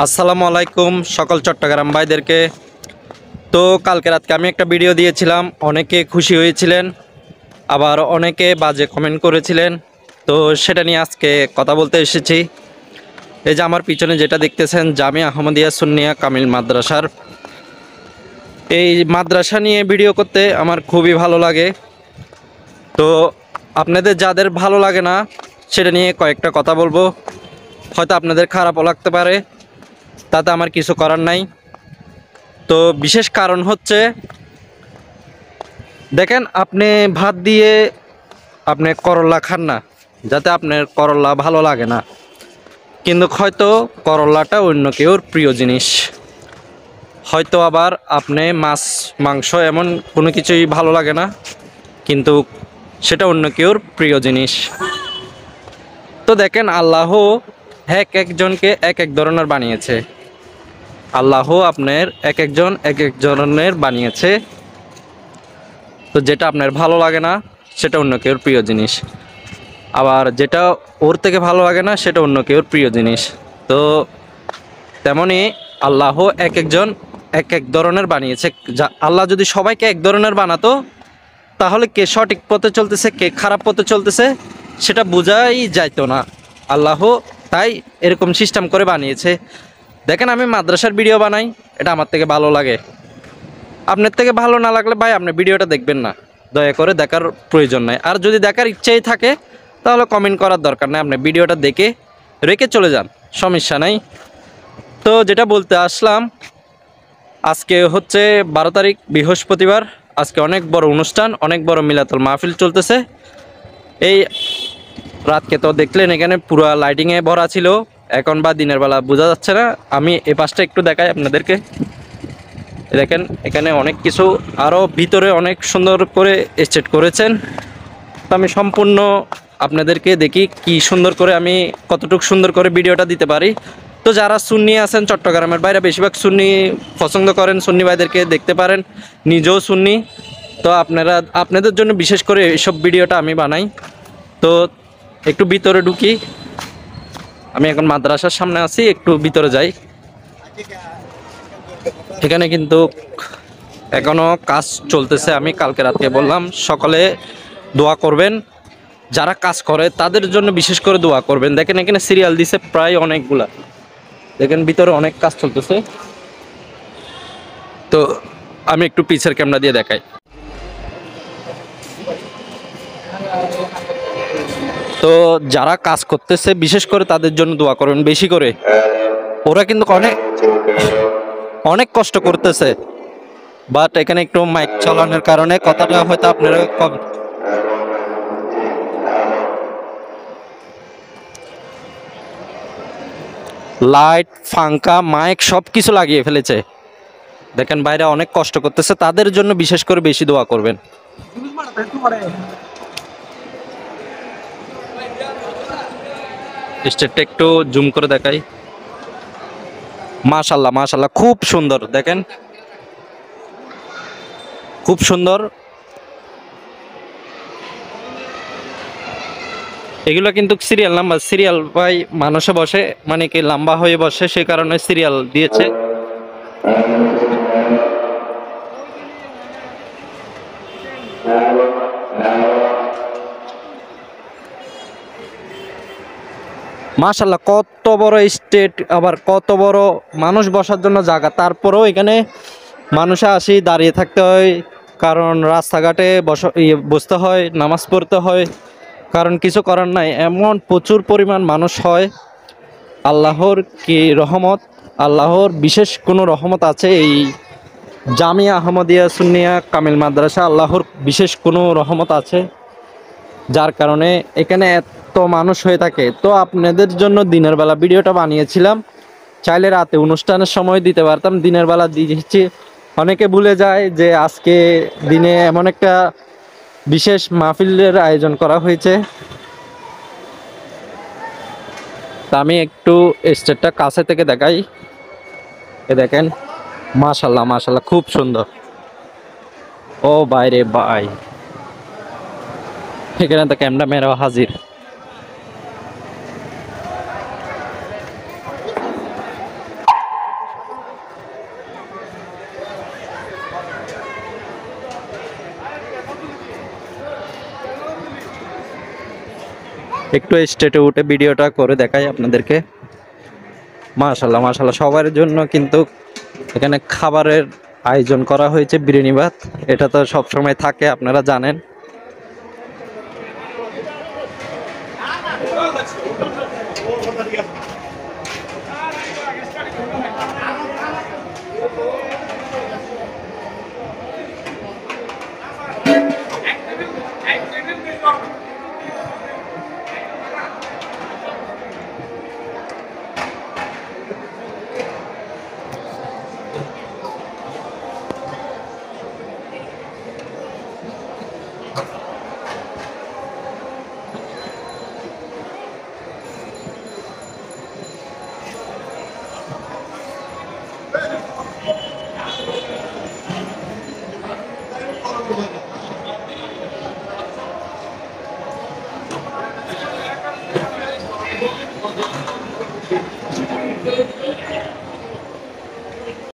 আসসালামু আলাইকুম সকল চট্টগ্রাম ভাইদেরকে। তো কালকে রাতকে আমি একটা ভিডিও দিয়েছিলাম, অনেকে খুশি হয়েছিলেন, আবার অনেকে বাজে কমেন্ট করেছিলেন। তো সেটা নিয়ে আজকে কথা বলতে এসেছি। এই যে আমার পিছনে যেটা দেখতেছেন, জামিয়া আহমদিয়া সুন্নিয়া কামিল মাদ্রাসার এই মাদ্রাসা নিয়ে ভিডিও করতে আমার খুবই ভালো লাগে। তো আপনাদের যাদের ভালো লাগে না সেটা নিয়ে কয়েকটা কথা বলবো, হয়তো আপনাদের খারাপও লাগতে পারে, তাতে আমার কিছু করার নাই। তো বিশেষ কারণ হচ্ছে, দেখেন আপনি ভাত দিয়ে আপনি করলা খান না, যাতে আপনার করলা ভালো লাগে না, কিন্তু হয়তো করলাটা অন্য কেউর প্রিয় জিনিস। হয়তো আবার আপনি মাছ মাংস এমন কোনো কিছুই ভালো লাগে না, কিন্তু সেটা অন্য কেউর প্রিয় জিনিস। তো দেখেন আল্লাহ এক একজনকে এক এক ধরনের বানিয়েছে। আল্লাহ আপনার এক একজন এক এক ধরনের বানিয়েছে। তো যেটা আপনার ভালো লাগে না সেটা অন্য কেউর প্রিয় জিনিস, আবার যেটা ওর থেকে ভালো লাগে না সেটা অন্য কেউর প্রিয় জিনিস। তো তেমনি আল্লাহ এক একজন এক এক ধরনের বানিয়েছে। আল্লাহ যদি সবাইকে এক ধরনের বানাতো, তাহলে কে সঠিক পথে চলতেছে কে খারাপ পথে চলতেছে সেটা বোঝাই যাইতো না। আল্লাহ তাই এরকম সিস্টেম করে বানিয়েছে। দেখেন আমি মাদ্রাসার ভিডিও বানাই, এটা আমার থেকে ভালো লাগে। আপনার থেকে ভালো না লাগলে ভাই আপনি ভিডিওটা দেখবেন না, দয়া করে দেখার প্রয়োজন নাই। আর যদি দেখার ইচ্ছাই থাকে তাহলে কমেন্ট করার দরকার নেই, আপনি ভিডিওটা দেখে রেখে চলে যান, সমস্যা নাই। তো যেটা বলতে আসলাম, আজকে হচ্ছে 12 তারিখ বৃহস্পতিবার। আজকে অনেক বড় অনুষ্ঠান, অনেক বড় মিলাতুল মাহফিল চলতেছে। এই রাতকে তো দেখলেন এখানে পুরো লাইটিংয়ে ভরা ছিল, এখন বা দিনের বেলা বোঝা যাচ্ছে না। আমি এ পাশটা একটু দেখাই আপনাদেরকে। দেখেন এখানে অনেক কিছু, আরও ভিতরে অনেক সুন্দর করে স্টেট করেছেন। তো আমি সম্পূর্ণ আপনাদেরকে দেখি কি সুন্দর করে আমি কতটুকু সুন্দর করে ভিডিওটা দিতে পারি। তো যারা সুন্নি আছেন চট্টগ্রামের বাইরে, বেশিরভাগ সুন্নি পছন্দ করেন, সুন্নি ভাইদেরকে দেখতে পারেন, নিজেও সুন্নি। তো আপনাদের জন্য বিশেষ করে এইসব ভিডিওটা আমি বানাই। তো একটু ভিতরে ঢুকি, আমি এখন মাদ্রাসার সামনে আছি, একটু ভিতরে যাই। এখানে কিন্তু এখনো কাজ চলতেছে। আমি কালকে রাতে বললাম সকলে দোয়া করবেন, যারা কাজ করে তাদের জন্য বিশেষ করে দোয়া করবেন। দেখেন এখানে সিরিয়াল দিছে প্রায় অনেকগুলা, দেখেন ভিতরে অনেক কাজ চলতেছে। তো আমি একটু পিছের ক্যামেরা দিয়ে দেখাই। তো যারা কাজ করতেছে বিশেষ করে তাদের জন্য দোয়া করবেন বেশি করে। ওরা কিন্তু অনেক অনেক কষ্ট করতেছে, বাট এখানে একটু মাইক চালানোর কারণে কথাটা হয়তো আপনারা কম। লাইট ফাঙ্কা মাইক সব কিছু লাগিয়ে ফেলেছে। দেখেন বাইরে অনেক কষ্ট করতেছে, তাদের জন্য বিশেষ করে বেশি দোয়া করবেন। স্টেটটা একটু জুম করে দেখাই। মাশাল্লাহ মাশাল্লাহ, খুব সুন্দর, দেখেন খুব সুন্দর। এগুলো কিন্তু সিরিয়াল নাম্বার, সিরিয়াল বাই মানুষে বসে, মানে কি লম্বা হয়ে বসে, সেই কারণে সিরিয়াল দিয়েছে। মাশাল্লাহ, কত বড় স্টেট, আবার কত বড় মানুষ বসার জন্য জায়গা। তারপরেও এখানে মানুষে আসি দাঁড়িয়ে থাকতে হয়, কারণ রাস্তাঘাটে বসতে হয়, নামাজ পড়তে হয়, কারণ কিছু করার নাই, এমন প্রচুর পরিমাণ মানুষ হয়। আল্লাহর কি রহমত, আল্লাহর বিশেষ কোনো রহমত আছে এই জামিয়া আহমদিয়া সুন্নিয়া কামিল মাদ্রাসা, আল্লাহর বিশেষ কোনো রহমত আছে, যার কারণে এখানে এত মানুষ হয়ে থাকে। তো আপনাদের জন্য দিনের বেলা ভিডিওটা বানিয়েছিলাম, চাইলে রাতে অনুষ্ঠানের সময় দিতে পারতাম, দিনের বেলা দিয়েছি। অনেকে ভুলে যায় যে আজকে দিনে এমন একটা বিশেষ মাহফিলের আয়োজন করা হয়েছে। তা আমি একটু স্টেজটা কাছে থেকে দেখাই। এ দেখেন মাশাল্লাহ মাশাল্লাহ, খুব সুন্দর। ও বাইরে ভাই, এখানে তো ক্যামেরাম্যানও হাজির। একটু স্টেটে উঠে ভিডিওটা করে দেখাই আপনাদেরকে। মাশাল্লাহ মাশাল্লাহ, সবার জন্য কিন্তু এখানে খাবারের আয়োজন করা হয়েছে। বিরিয়ানি ভাত এটা তো সবসময় থাকে, আপনারা জানেন।